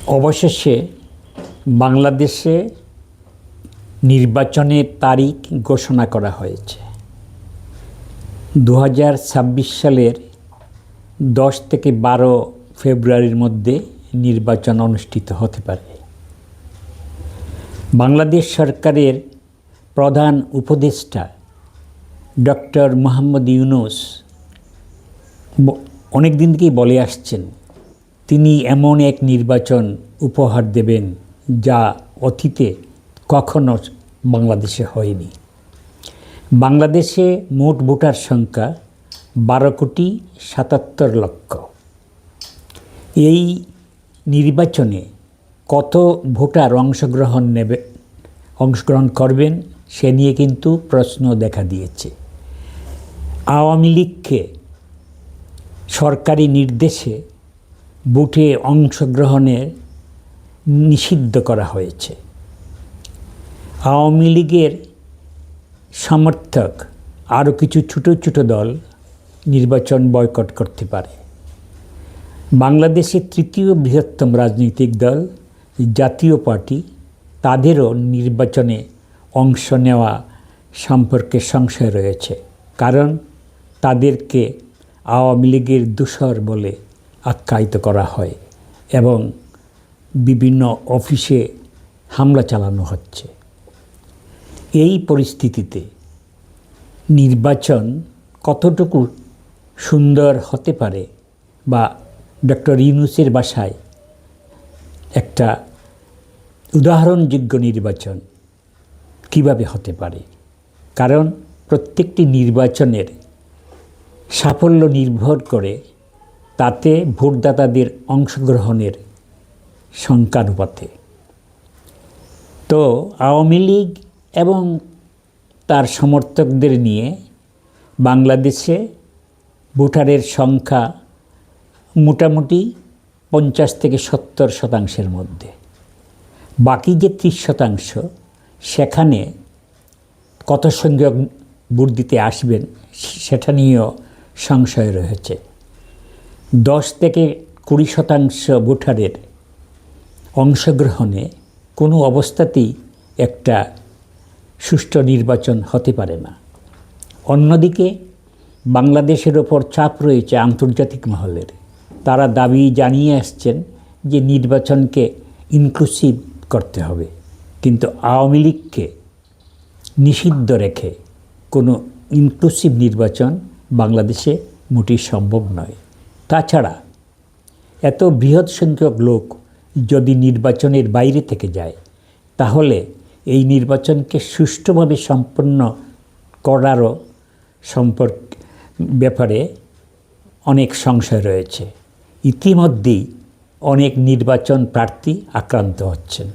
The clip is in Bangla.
অবশেষে বাংলাদেশে নির্বাচনের তারিখ ঘোষণা করা হয়েছে। 2026 সালের 10 থেকে 12 ফেব্রুয়ারির মধ্যে নির্বাচন অনুষ্ঠিত হতে পারে। বাংলাদেশ সরকারের প্রধান উপদেষ্টা ডক্টর মোহাম্মদ ইউনূস অনেক দিন থেকেই বলে আসছেন তিনি এমন এক নির্বাচন উপহার দেবেন যা অতীতে কখনো বাংলাদেশে হয়নি। বাংলাদেশে মোট ভোটার সংখ্যা 12,77,00,000। এই নির্বাচনে কত ভোটার অংশগ্রহণ করবেন সে নিয়ে কিন্তু প্রশ্ন দেখা দিয়েছে। আওয়ামী লীগকে সরকারি নির্দেশে ভোটে অংশগ্রহণের নিষিদ্ধ করা হয়েছে। আওয়ামী লীগের সমর্থক আরও কিছু ছোট ছোট দল নির্বাচন বয়কট করতে পারে। বাংলাদেশের তৃতীয় বৃহত্তম রাজনৈতিক দল জাতীয় পার্টি তাদেরও নির্বাচনে অংশ নেওয়া সম্পর্কে সংশয় রয়েছে, কারণ তাদেরকে আওয়ামী লীগের দোসর বলে আখ্যায়িত করা হয় এবং বিভিন্ন অফিসে হামলা চালানো হচ্ছে। এই পরিস্থিতিতে নির্বাচন কতটুকু সুন্দর হতে পারে বা ডক্টর ইউনূসের ভাষায় একটা উদাহরণযোগ্য নির্বাচন কিভাবে হতে পারে, কারণ প্রত্যেকটি নির্বাচনের সাফল্য নির্ভর করে তাতে ভোটদাতাদের অংশগ্রহণের সংখ্যানুপাতে। তো আওয়ামী লীগ এবং তার সমর্থকদের নিয়ে বাংলাদেশে ভোটারের সংখ্যা মোটামুটি 50 থেকে 70% মধ্যে। বাকি যে 30% সেখানে কত সংখ্যক ভোট দিতে আসবেন সেটা নিয়েও সংশয় রয়েছে। 10 থেকে 20% ভোটারের অংশগ্রহণে কোনো অবস্থাতেই একটা সুষ্ঠু নির্বাচন হতে পারে না। অন্যদিকে বাংলাদেশের ওপর চাপ রয়েছে আন্তর্জাতিক মহলের। তারা দাবি জানিয়ে আসছেন যে নির্বাচনকে ইনক্লুসিভ করতে হবে, কিন্তু আওয়ামী লীগকে নিষিদ্ধ রেখে কোনো ইনক্লুসিভ নির্বাচন বাংলাদেশে মোটেই সম্ভব নয়। তাছাড়া এত বৃহৎ সংখ্যক লোক যদি নির্বাচনের বাইরে থেকে যায় তাহলে এই নির্বাচনকে সুষ্ঠুভাবে সম্পন্ন করারও ব্যাপারে অনেক সংশয় রয়েছে। ইতিমধ্যেই অনেক নির্বাচন প্রার্থী আক্রান্ত হচ্ছেন।